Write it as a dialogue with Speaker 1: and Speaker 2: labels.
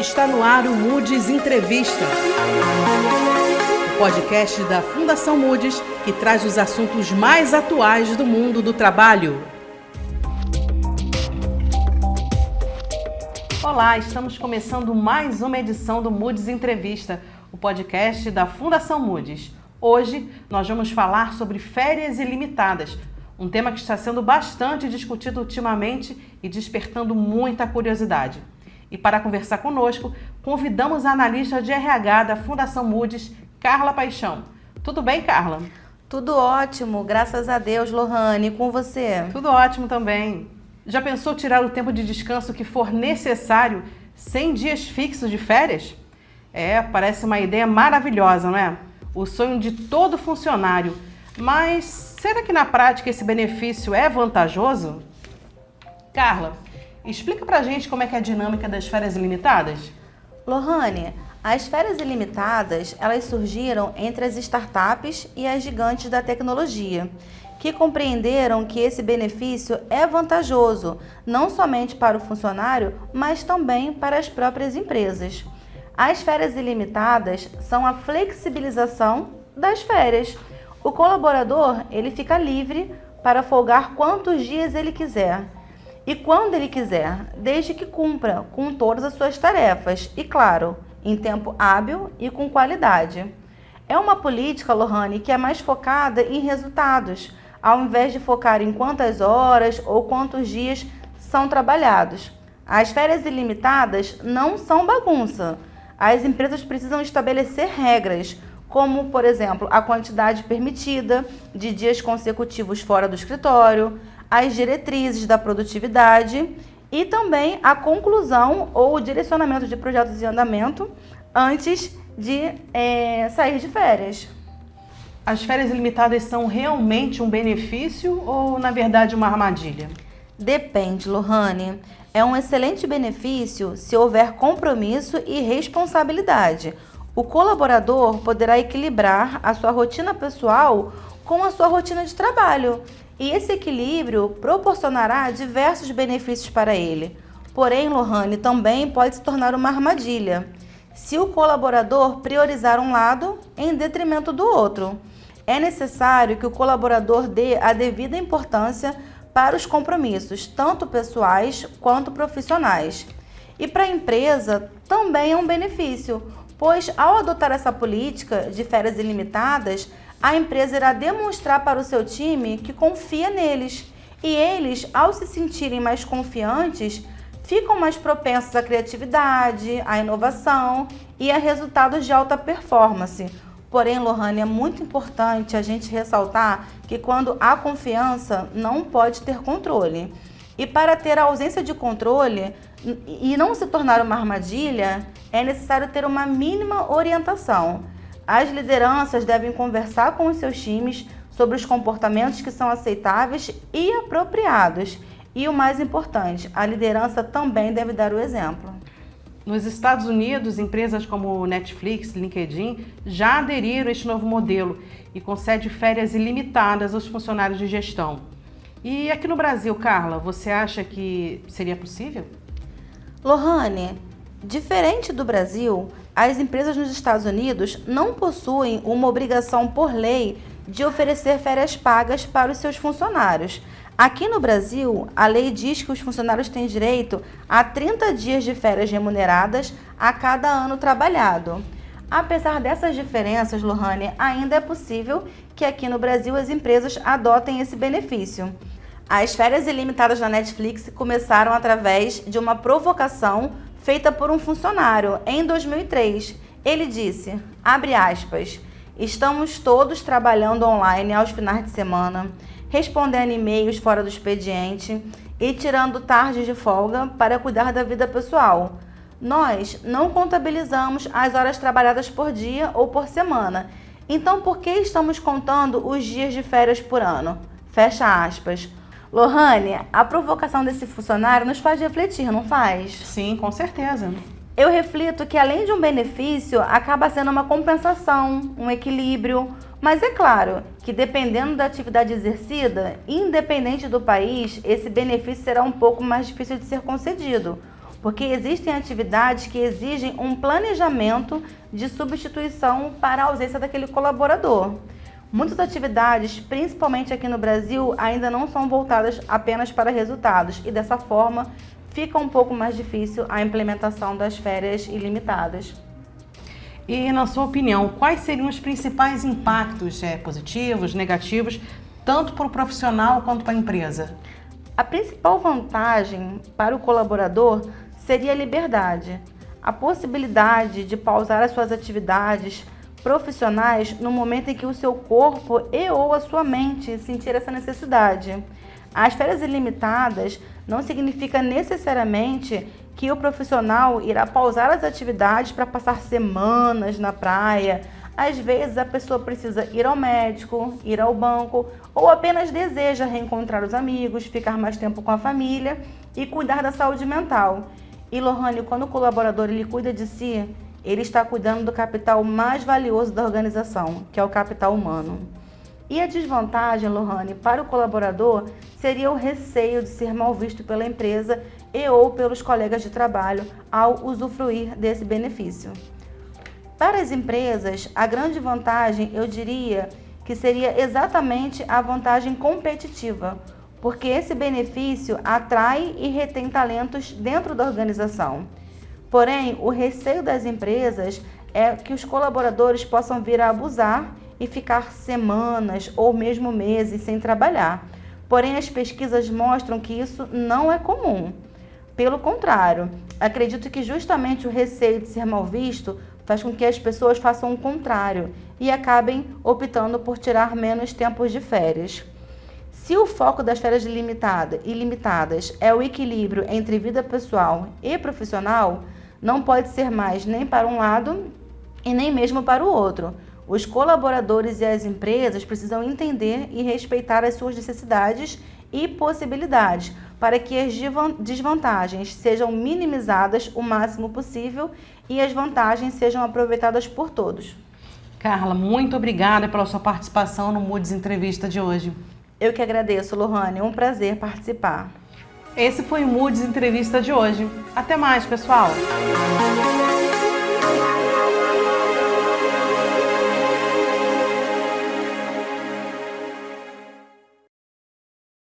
Speaker 1: Está no ar o Moody's Entrevista, o podcast da Fundação Moody's que traz os assuntos mais atuais do mundo do trabalho. Olá, estamos começando mais uma edição do Moody's Entrevista, o podcast da Fundação Moody's. Hoje nós vamos falar sobre férias ilimitadas, um tema que está sendo bastante discutido ultimamente e despertando muita curiosidade. E para conversar conosco, convidamos a analista de RH da Fundação Moody's, Carla Paixão. Tudo bem, Carla?
Speaker 2: Tudo ótimo, graças a Deus, Lohane. E com você?
Speaker 1: Tudo ótimo também. Já pensou tirar o tempo de descanso que for necessário, 100 dias fixos de férias? Parece uma ideia maravilhosa, não é? O sonho de todo funcionário. Mas será que na prática esse benefício é vantajoso? Carla, explica pra gente como é que é a dinâmica das férias ilimitadas.
Speaker 2: Lohane, as férias ilimitadas, elas surgiram entre as startups e as gigantes da tecnologia, que compreenderam que esse benefício é vantajoso, não somente para o funcionário, mas também para as próprias empresas. As férias ilimitadas são a flexibilização das férias. O colaborador, ele fica livre para folgar quantos dias ele quiser e quando ele quiser, desde que cumpra com todas as suas tarefas e, claro, em tempo hábil e com qualidade. É uma política, Lohane, que é mais focada em resultados, ao invés de focar em quantas horas ou quantos dias são trabalhados. As férias ilimitadas não são bagunça. As empresas precisam estabelecer regras, como, por exemplo, a quantidade permitida de dias consecutivos fora do escritório, as diretrizes da produtividade e também a conclusão ou o direcionamento de projetos em andamento antes de sair de férias.
Speaker 1: As férias ilimitadas são realmente um benefício ou, na verdade, uma armadilha?
Speaker 2: Depende, Lohane. É um excelente benefício se houver compromisso e responsabilidade. O colaborador poderá equilibrar a sua rotina pessoal com a sua rotina de trabalho. E esse equilíbrio proporcionará diversos benefícios para ele. Porém, Lohane, também pode se tornar uma armadilha, se o colaborador priorizar um lado em detrimento do outro. É necessário que o colaborador dê a devida importância para os compromissos, tanto pessoais quanto profissionais. E para a empresa também é um benefício, pois ao adotar essa política de férias ilimitadas, a empresa irá demonstrar para o seu time que confia neles. E eles, ao se sentirem mais confiantes, ficam mais propensos à criatividade, à inovação e a resultados de alta performance. Porém, Lohane, é muito importante a gente ressaltar que quando há confiança, não pode ter controle. E para ter a ausência de controle e não se tornar uma armadilha, é necessário ter uma mínima orientação. As lideranças devem conversar com os seus times sobre os comportamentos que são aceitáveis e apropriados. E o mais importante, a liderança também deve dar o exemplo.
Speaker 1: Nos Estados Unidos, empresas como Netflix, LinkedIn já aderiram a este novo modelo e concedem férias ilimitadas aos funcionários de gestão. E aqui no Brasil, Carla, você acha que seria possível?
Speaker 2: Lohane, diferente do Brasil, as empresas nos Estados Unidos não possuem uma obrigação por lei de oferecer férias pagas para os seus funcionários. Aqui no Brasil, a lei diz que os funcionários têm direito a 30 dias de férias remuneradas a cada ano trabalhado. Apesar dessas diferenças, Lohane, ainda é possível que aqui no Brasil as empresas adotem esse benefício. As férias ilimitadas da Netflix começaram através de uma provocação feita por um funcionário em 2003. Ele disse, abre aspas, estamos todos trabalhando online aos finais de semana, respondendo e-mails fora do expediente e tirando tardes de folga para cuidar da vida pessoal. Nós não contabilizamos as horas trabalhadas por dia ou por semana. Então, por que estamos contando os dias de férias por ano? Fecha aspas. Lohane, a provocação desse funcionário nos faz refletir, não faz?
Speaker 1: Sim, com certeza.
Speaker 2: Eu reflito que além de um benefício, acaba sendo uma compensação, um equilíbrio. Mas é claro que dependendo da atividade exercida, independente do país, esse benefício será um pouco mais difícil de ser concedido. porque existem atividades que exigem um planejamento de substituição para a ausência daquele colaborador. Muitas atividades, principalmente aqui no Brasil, ainda não são voltadas apenas para resultados e dessa forma fica um pouco mais difícil a implementação das férias ilimitadas.
Speaker 1: E, na sua opinião, quais seriam os principais impactos positivos, negativos, tanto para o profissional quanto para a empresa?
Speaker 2: A principal vantagem para o colaborador seria a liberdade, a possibilidade de pausar as suas atividades profissionais no momento em que o seu corpo ou a sua mente sentir essa necessidade. As férias ilimitadas não significa necessariamente que o profissional irá pausar as atividades para passar semanas na praia. Às vezes a pessoa precisa ir ao médico, ir ao banco ou apenas deseja reencontrar os amigos, ficar mais tempo com a família e cuidar da saúde mental. E Lohane, quando o colaborador ele cuida de si, ele está cuidando do capital mais valioso da organização, que é o capital humano. E a desvantagem, Lohane, para o colaborador seria o receio de ser mal visto pela empresa ou pelos colegas de trabalho ao usufruir desse benefício. Para as empresas, a grande vantagem, eu diria, que seria exatamente a vantagem competitiva, porque esse benefício atrai e retém talentos dentro da organização. Porém, o receio das empresas é que os colaboradores possam vir a abusar e ficar semanas ou mesmo meses sem trabalhar. Porém, as pesquisas mostram que isso não é comum. Pelo contrário, acredito que justamente o receio de ser mal visto faz com que as pessoas façam o contrário e acabem optando por tirar menos tempos de férias. Se o foco das férias ilimitadas é o equilíbrio entre vida pessoal e profissional, não pode ser mais nem para um lado e nem mesmo para o outro. Os colaboradores e as empresas precisam entender e respeitar as suas necessidades e possibilidades para que as desvantagens sejam minimizadas o máximo possível e as vantagens sejam aproveitadas por todos.
Speaker 1: Carla, muito obrigada pela sua participação no Moody's Entrevista de hoje.
Speaker 2: Eu que agradeço, Lohane. É um prazer participar.
Speaker 1: Esse foi o Moody's Entrevista de hoje. Até mais, pessoal!